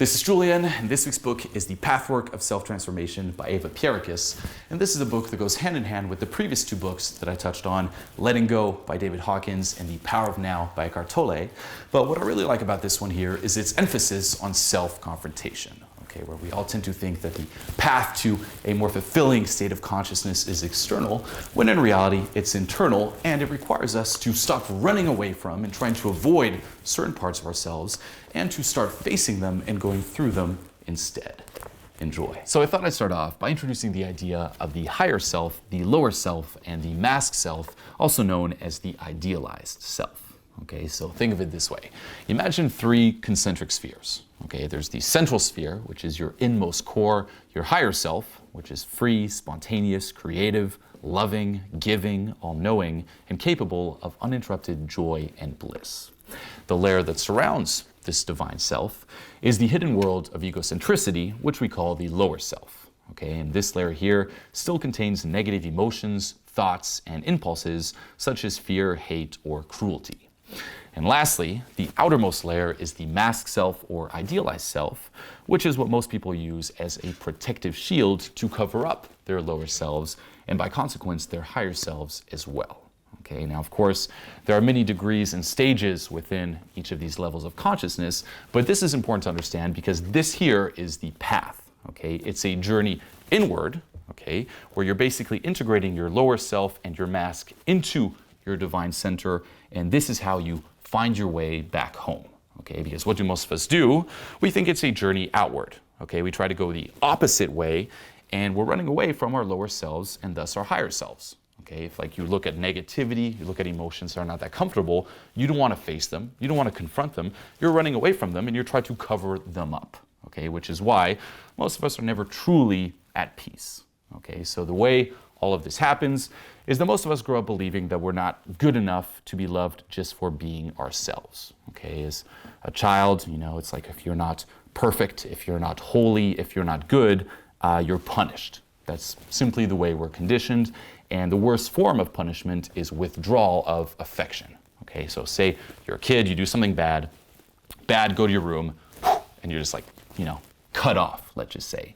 This is Julian, and this week's book is The Pathwork of Self-Transformation by Eva Pierrakos. And this is a book that goes hand in hand with the previous two books that I touched on, Letting Go by David Hawkins and The Power of Now by Eckhart Tolle. But what I really like about this one here is its emphasis on self-confrontation. Okay, where we all tend to think that the path to a more fulfilling state of consciousness is external, when in reality it's internal, and it requires us to stop running away from and trying to avoid certain parts of ourselves and to start facing them and going through them instead. Enjoy. So I thought I'd start off by introducing the idea of the higher self, the lower self, and the masked self, also known as the idealized self. Okay, so think of it this way. Imagine three concentric spheres. Okay, there's the central sphere, which is your inmost core, your higher self, which is free, spontaneous, creative, loving, giving, all-knowing, and capable of uninterrupted joy and bliss. The layer that surrounds this divine self is the hidden world of egocentricity, which we call the lower self. Okay, and this layer here still contains negative emotions, thoughts, and impulses such as fear, hate, or cruelty. And lastly, the outermost layer is the masked self or idealized self, which is what most people use as a protective shield to cover up their lower selves and by consequence their higher selves as well. Okay, now of course there are many degrees and stages within each of these levels of consciousness, but this is important to understand because this here is the path. Okay, it's a journey inward, okay, where you're basically integrating your lower self and your mask into your divine center, and this is how you find your way back home, okay? Because what do most of us do? We think it's a journey outward, okay? We try to go the opposite way, and we're running away from our lower selves and thus our higher selves, okay? If like you look at negativity, you look at emotions that are not that comfortable, you don't want to face them, you don't want to confront them, you're running away from them and you're trying to cover them up, okay? Which is why most of us are never truly at peace, okay? So the way all of this happens is that most of us grow up believing that we're not good enough to be loved just for being ourselves. Okay, as a child, you know, it's like if you're not perfect, if you're not holy, if you're not good, you're punished. That's simply the way we're conditioned, and the worst form of punishment is withdrawal of affection. Okay, so say you're a kid, you do something bad, go to your room, and you're just like, you know, cut off, let's just say.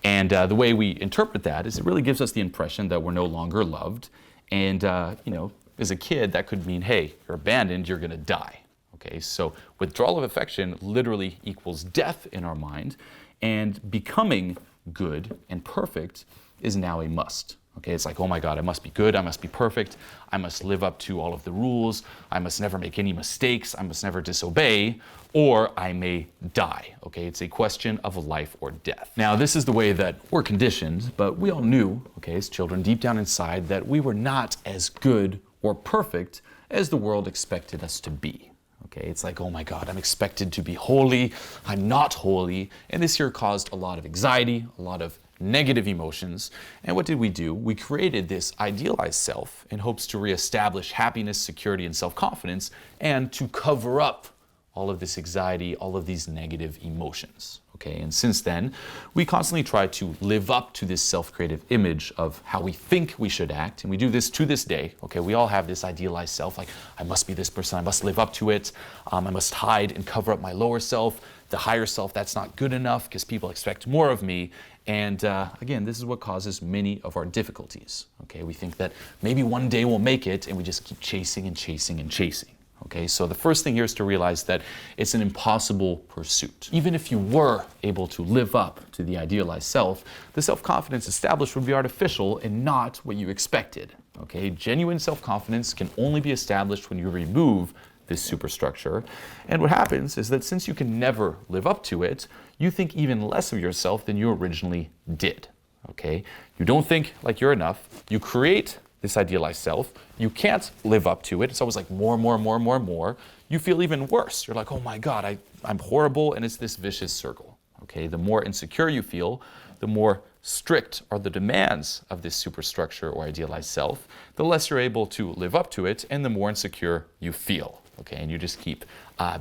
And the way we interpret that is it really gives us the impression that we're no longer loved. And, you know, as a kid, that could mean, hey, you're abandoned, you're going to die. Okay, so withdrawal of affection literally equals death in our mind. And becoming good and perfect is now a must. Okay, it's like, oh my God, I must be good, I must be perfect, I must live up to all of the rules, I must never make any mistakes, I must never disobey, or I may die. Okay, it's a question of life or death. Now, this is the way that we're conditioned, but we all knew, okay, as children deep down inside, that we were not as good or perfect as the world expected us to be. Okay, it's like, oh my God, I'm expected to be holy, I'm not holy, and this here caused a lot of anxiety, a lot of negative emotions. And what did we do? We created this idealized self in hopes to reestablish happiness, security, and self-confidence, and to cover up all of this anxiety, all of these negative emotions. Okay, and since then, we constantly try to live up to this self-creative image of how we think we should act, and we do this to this day. Okay, we all have this idealized self, like, I must be this person, I must live up to it, I must hide and cover up my lower self. The higher self, that's not good enough because people expect more of me. And again, this is what causes many of our difficulties. Okay, we think that maybe one day we'll make it, and we just keep chasing and chasing and chasing. Okay, so the first thing here is to realize that it's an impossible pursuit. Even if you were able to live up to the idealized self, the self-confidence established would be artificial and not what you expected. Okay, genuine self-confidence can only be established when you remove this superstructure. And what happens is that since you can never live up to it, you think even less of yourself than you originally did. Okay, you don't think like you're enough. You create this idealized self. You can't live up to it. It's always like more. You feel even worse. You're like, oh my God, I'm horrible, and it's this vicious circle. Okay, the more insecure you feel, the more strict are the demands of this superstructure or idealized self, the less you're able to live up to it, and the more insecure you feel. Okay, and you just keep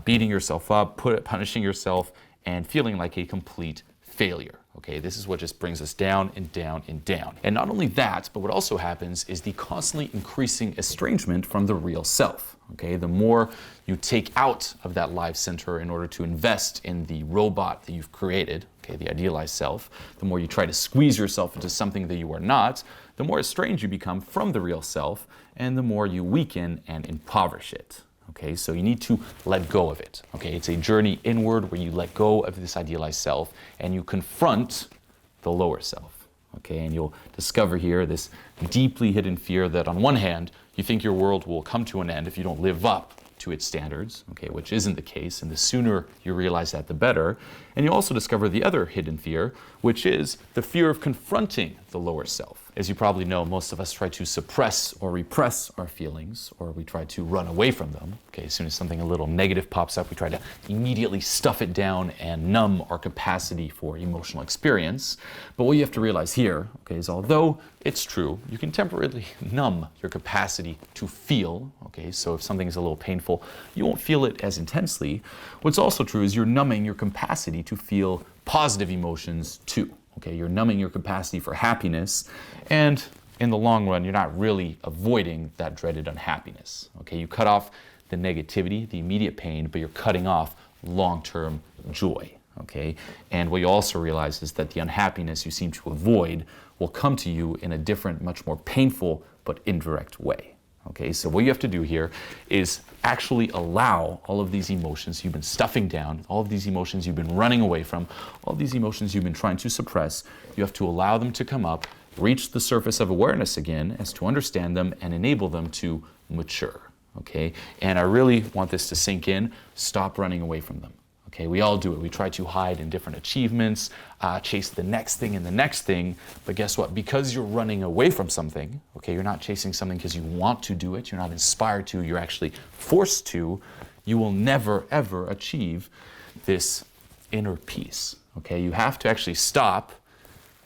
beating yourself up, punishing yourself, and feeling like a complete failure. Okay, this is what just brings us down and down and down. And not only that, but what also happens is the constantly increasing estrangement from the real self. Okay, the more you take out of that live center in order to invest in the robot that you've created, okay, the idealized self, the more you try to squeeze yourself into something that you are not, the more estranged you become from the real self, and the more you weaken and impoverish it. Okay, so you need to let go of it. Okay, it's a journey inward where you let go of this idealized self and you confront the lower self. Okay, and you'll discover here this deeply hidden fear that on one hand, you think your world will come to an end if you don't live up to its standards, okay, which isn't the case, and the sooner you realize that, the better. And you also discover the other hidden fear, which is the fear of confronting the lower self. As you probably know, most of us try to suppress or repress our feelings, or we try to run away from them. Okay, as soon as something a little negative pops up, we try to immediately stuff it down and numb our capacity for emotional experience. But what you have to realize here, okay, is although it's true, you can temporarily numb your capacity to feel. Okay, so if something is a little painful, you won't feel it as intensely. What's also true is you're numbing your capacity to feel positive emotions too. Okay, you're numbing your capacity for happiness, and in the long run, you're not really avoiding that dreaded unhappiness. Okay, you cut off the negativity, the immediate pain, but you're cutting off long-term joy. Okay, and what you also realize is that the unhappiness you seem to avoid will come to you in a different, much more painful but indirect way. Okay, so what you have to do here is actually allow all of these emotions you've been stuffing down, all of these emotions you've been running away from, all of these emotions you've been trying to suppress. You have to allow them to come up, reach the surface of awareness again, as to understand them and enable them to mature. Okay, and I really want this to sink in. Stop running away from them. Okay, we all do it. We try to hide in different achievements, chase the next thing and the next thing. But guess what? Because you're running away from something, okay, you're not chasing something because you want to do it, you're not inspired to, you're actually forced to, you will never, ever achieve this inner peace. Okay, you have to actually stop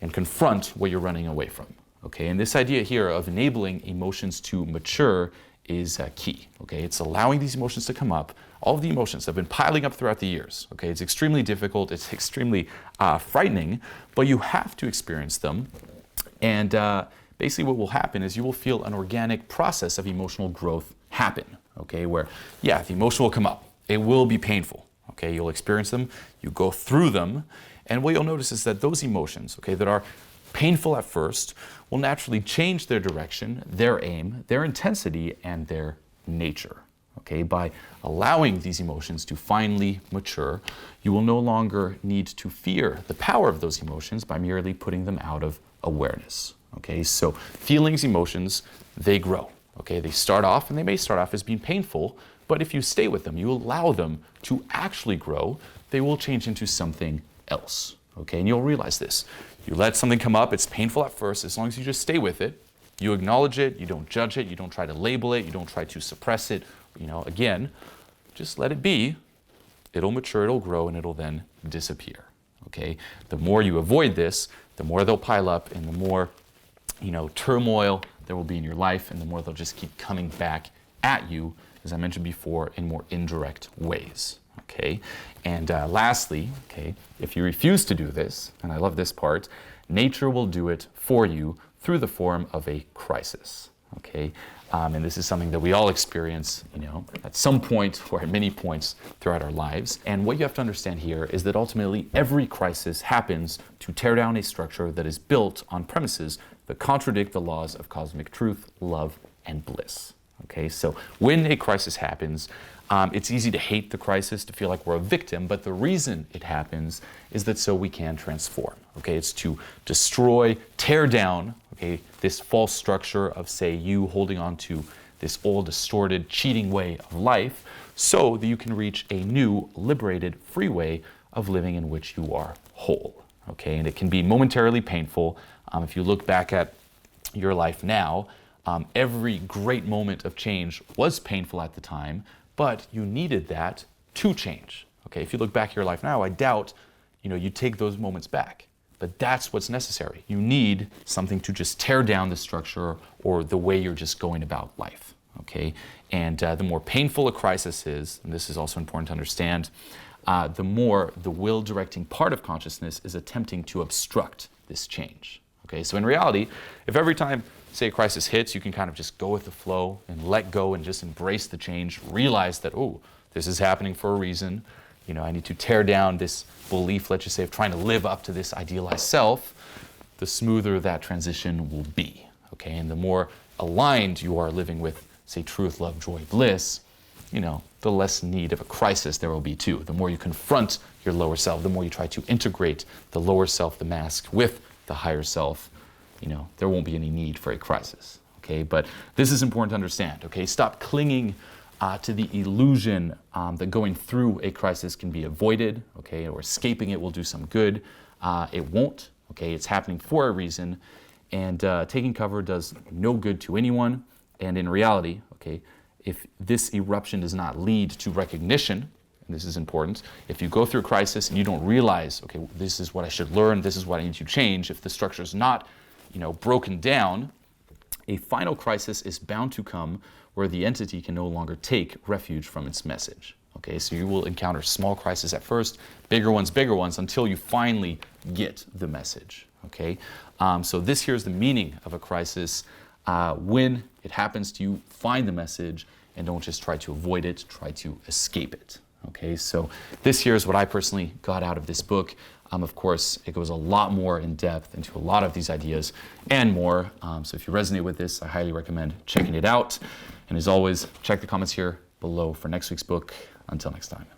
and confront what you're running away from. Okay, and this idea here of enabling emotions to mature is key. Okay, it's allowing these emotions to come up. All of the emotions have been piling up throughout the years. Okay, it's extremely difficult, it's extremely frightening, but you have to experience them. And basically what will happen is you will feel an organic process of emotional growth happen. Okay, where, yeah, the emotion will come up. It will be painful. Okay, you'll experience them, you go through them, and what you'll notice is that those emotions, okay, that are painful at first, will naturally change their direction, their aim, their intensity, and their nature. Okay, by allowing these emotions to finally mature, you will no longer need to fear the power of those emotions by merely putting them out of awareness. Okay, so feelings, emotions, they grow. Okay, they start off, and they may start off as being painful, but if you stay with them, you allow them to actually grow, they will change into something else. Okay, and you'll realize this. You let something come up, it's painful at first, as long as you just stay with it, you acknowledge it, you don't judge it, you don't try to label it, you don't try to suppress it. You know, again, just let it be. It'll mature, it'll grow, and it'll then disappear. Okay? The more you avoid this, the more they'll pile up, and the more, turmoil there will be in your life, and the more they'll just keep coming back at you, as I mentioned before, in more indirect ways. Okay? And lastly, okay, if you refuse to do this, and I love this part, nature will do it for you through the form of a crisis. Okay? And this is something that we all experience, at some point or at many points throughout our lives. And what you have to understand here is that ultimately every crisis happens to tear down a structure that is built on premises that contradict the laws of cosmic truth, love, and bliss. Okay, so when a crisis happens, it's easy to hate the crisis, to feel like we're a victim, but the reason it happens is that so we can transform. Okay, it's to destroy, tear down, okay, this false structure of, say, you holding on to this old, distorted, cheating way of life, so that you can reach a new, liberated, free way of living in which you are whole. Okay, and it can be momentarily painful. If you look back at your life now, every great moment of change was painful at the time, but you needed that to change. Okay, if you look back at your life now, I doubt, you take those moments back. But that's what's necessary. You need something to just tear down the structure or the way you're just going about life. Okay, and the more painful a crisis is, and this is also important to understand, the more the will-directing part of consciousness is attempting to obstruct this change. Okay, so in reality, if every time, say, a crisis hits, you can kind of just go with the flow and let go and just embrace the change, realize that, oh, this is happening for a reason. You know, I need to tear down this belief, let's just say, of trying to live up to this idealized self, the smoother that transition will be. Okay, and the more aligned you are living with, say, truth, love, joy, bliss, you know, the less need of a crisis there will be too. The more you confront your lower self, the more you try to integrate the lower self, the mask, with the higher self, you know, there won't be any need for a crisis. Okay, but this is important to understand. Okay, stop clinging to the illusion that going through a crisis can be avoided. Okay, or escaping it will do some good. It won't. Okay, it's happening for a reason, and taking cover does no good to anyone. And in reality, okay, if this eruption does not lead to recognition, and this is important, if you go through a crisis and you don't realize, okay, this is what I should learn, this is what I need to change, if the structure is not, you know, broken down, a final crisis is bound to come where the entity can no longer take refuge from its message. Okay, so you will encounter small crises at first, bigger ones, until you finally get the message. Okay, so this here is the meaning of a crisis. When it happens to you, find the message and don't just try to avoid it, try to escape it. Okay, so this here is what I personally got out of this book. Of course, it goes a lot more in depth into a lot of these ideas and more. So if you resonate with this, I highly recommend checking it out. And as always, check the comments here below for next week's book. Until next time.